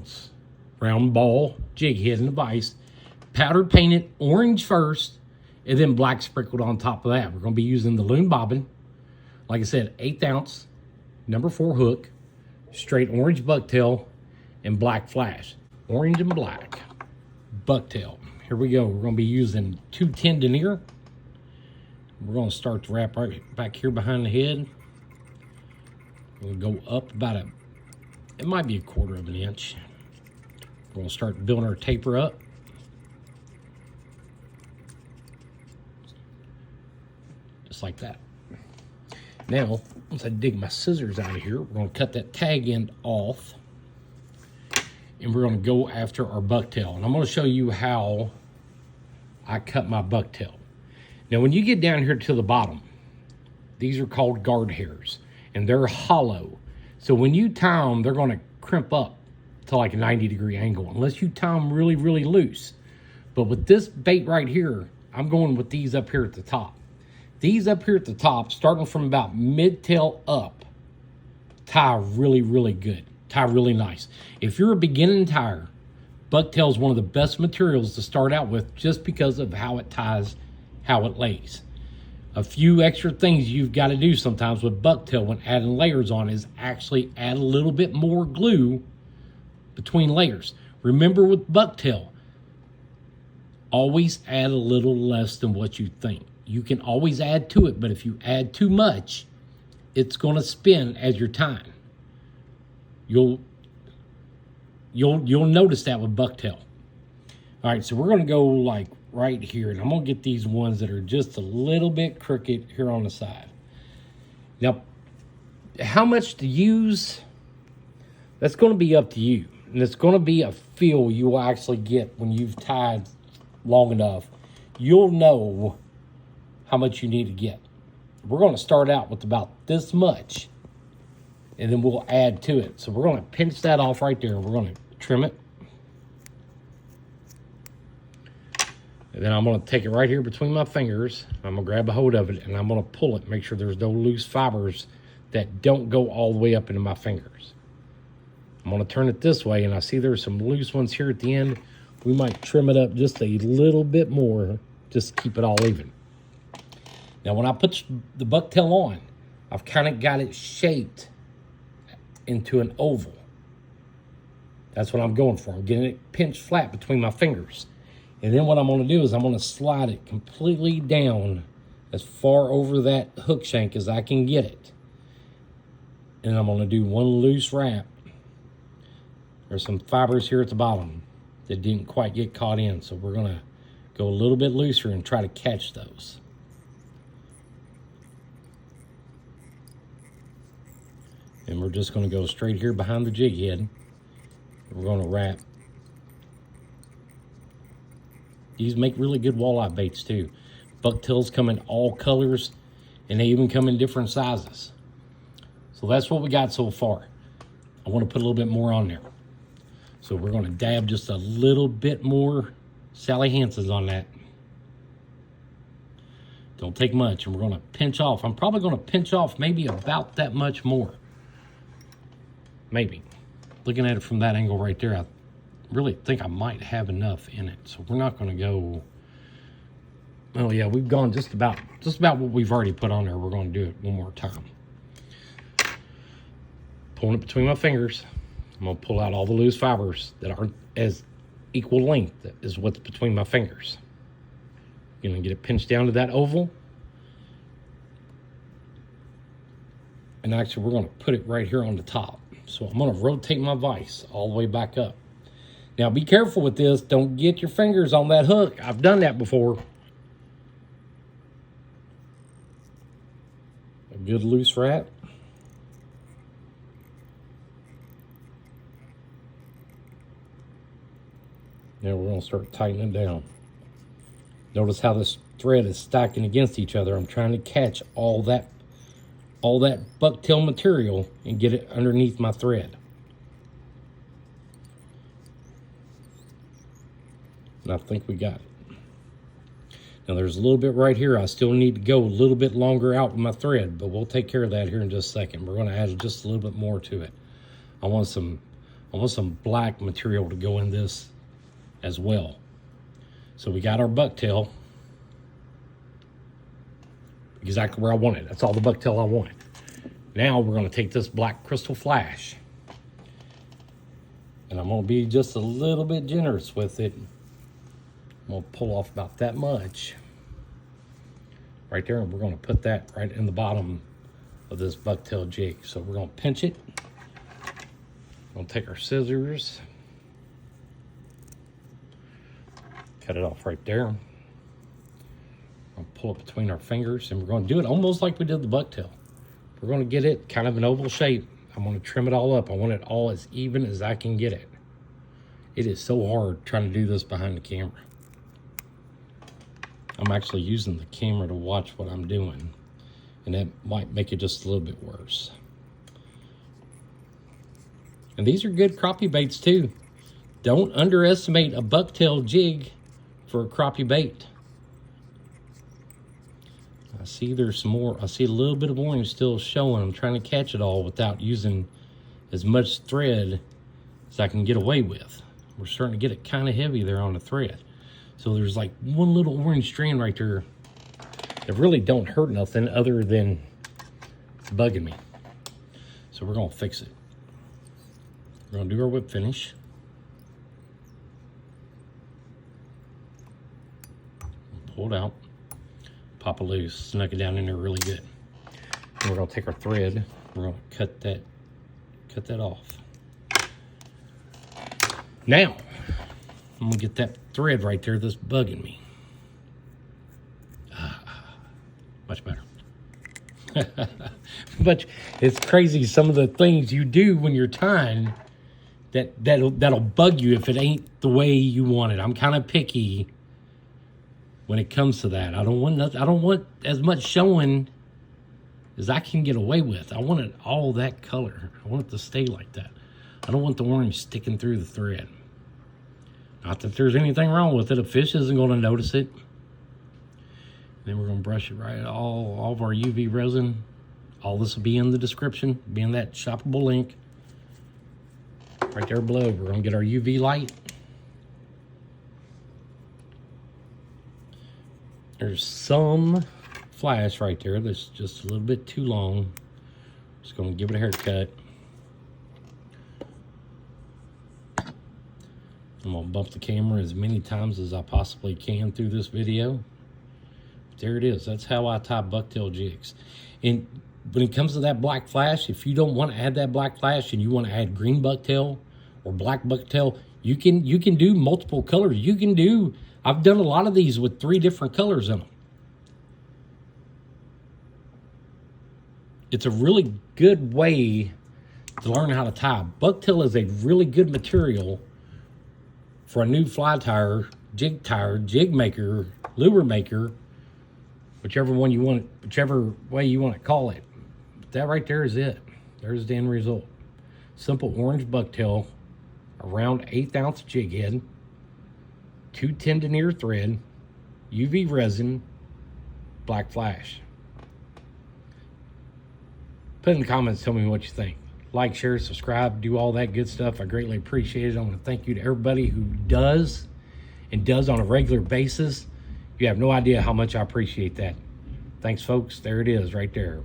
ounce round ball jig head in the vise, powder painted orange first, and then black sprinkled on top of that. We're going to be using the loon bobbin. Like I said, 1/8 ounce, number 4 hook, straight orange bucktail, and black flash. Orange and black bucktail. Here we go. We're going to be using 210 denier. We're going to start the wrap right back here behind the head. We'll go up about it might be 1/4 of an inch. We're going to start building our taper up. Just like that. Now, once I dig my scissors out of here, we're going to cut that tag end off. And we're going to go after our bucktail. And I'm going to show you how I cut my bucktail. Now, when you get down here to the bottom, these are called guard hairs. And they're hollow. So when you tie them, they're going to crimp up to like a 90-degree angle. Unless you tie them really, really loose. But with this bait right here, I'm going with these up here at the top. These up here at the top, starting from about mid-tail up, tie really, really good. Tie really nice. If you're a beginning tyer, bucktail is one of the best materials to start out with just because of how it ties, how it lays. A few extra things you've got to do sometimes with bucktail when adding layers on is actually add a little bit more glue between layers. Remember with bucktail, always add a little less than what you think. You can always add to it, but if you add too much, it's going to spin as you're tying. You'll notice that with bucktail. All right, so we're going to go like right here, and I'm going to get these ones that are just a little bit crooked here on the side. Now, how much to use, that's going to be up to you. And it's going to be a feel you will actually get when you've tied long enough. You'll know how much you need to get. We're going to start out with about this much, and then we'll add to it. So we're going to pinch that off right there. We're going to trim it. And then I'm going to take it right here between my fingers. I'm going to grab a hold of it, and I'm going to pull it. Make sure there's no loose fibers that don't go all the way up into my fingers. I'm going to turn it this way, and I see there's some loose ones here at the end. We might trim it up just a little bit more, just to keep it all even. Now, when I put the bucktail on, I've kind of got it shaped into an oval. That's what I'm going for. I'm getting it pinched flat between my fingers. And then what I'm going to do is I'm going to slide it completely down as far over that hook shank as I can get it. And I'm going to do one loose wrap. There's some fibers here at the bottom that didn't quite get caught in. So we're going to go a little bit looser and try to catch those. And we're just going to go straight here behind the jig head. We're going to wrap. These make really good walleye baits too. Bucktails come in all colors, and they even come in different sizes. So that's what we got so far. I want to put a little bit more on there. So we're going to dab just a little bit more Sally Hansen's on that. Don't take much, and we're going to pinch off. I'm probably going to pinch off maybe about that much more. Maybe. Looking at it from that angle right there, I really think I might have enough in it. So we're not going to go. Oh yeah, we've gone just about what we've already put on there. We're going to do it one more time. Pulling it between my fingers. I'm going to pull out all the loose fibers that aren't as equal length as what's between my fingers. You're going to get it pinched down to that oval. And actually, we're going to put it right here on the top. So I'm going to rotate my vise all the way back up. Now, be careful with this. Don't get your fingers on that hook. I've done that before. A good loose wrap. Now we're going to start tightening it down. Notice how this thread is stacking against each other. I'm trying to catch all that bucktail material and get it underneath my thread. And I think we got it. Now there's a little bit right here. I still need to go a little bit longer out with my thread, but we'll take care of that here in just a second. We're going to add just a little bit more to it. I want I want some black material to go in this as well. So we got our bucktail exactly where I want it. That's all the bucktail I wanted. Now we're going to take this black crystal flash, and I'm going to be just a little bit generous with it. I'm going to pull off about that much right there, and we're going to put that right in the bottom of this bucktail jig. So we're going to pinch it. We're going to take our scissors, cut it off right there. I'll pull it between our fingers, and we're going to do it almost like we did the bucktail. We're going to get it kind of an oval shape. I'm going to trim it all up. I want it all as even as I can get it. It is so hard trying to do this behind the camera. I'm actually using the camera to watch what I'm doing, and that might make it just a little bit worse. And these are good crappie baits too. Don't underestimate a bucktail jig for a crappie bait. I see there's some more. I see a little bit of orange still showing. I'm trying to catch it all without using as much thread as I can get away with. We're starting to get it kind of heavy there on the thread. So there's like one little orange strand right there that really don't hurt nothing other than it's bugging me. So we're gonna fix it. We're gonna do our whip finish. Pull it out. Pop it loose, snug it down in there really good. And we're gonna take our thread, we're gonna cut that off. Now, I'm gonna get that thread right there that's bugging me. Much better. But it's crazy some of the things you do when you're tying that'll bug you if it ain't the way you want it. I'm kind of picky when it comes to that. I don't want as much showing as I can get away with. I want it all that color. I want it to stay like that. I don't want the orange sticking through the thread. Not that there's anything wrong with it. A fish isn't going to notice it. Then we're going to brush it right, all of our UV resin. All this will be in the description, be in that shoppable link. Right there below, we're going to get our UV light. There's some flash right there that's just a little bit too long. Just going to give it a haircut. I'm going to bump the camera as many times as I possibly can through this video. There it is. That's how I tie bucktail jigs. And when it comes to that black flash, if you don't want to add that black flash and you want to add green bucktail or black bucktail, you can do multiple colors. I've done a lot of these with 3 different colors in them. It's a really good way to learn how to tie. Bucktail is a really good material for a new fly tire, jig maker, lure maker, whichever way you want to call it. But that right there is it. There's the end result. Simple orange bucktail, around 1/8 ounce jig head, 2 tendon-ear thread, UV resin, black flash. Put in the comments, tell me what you think. Like, share, subscribe, do all that good stuff. I greatly appreciate it. I want to thank you to everybody who does on a regular basis. You have no idea how much I appreciate that. Thanks, folks. There it is right there.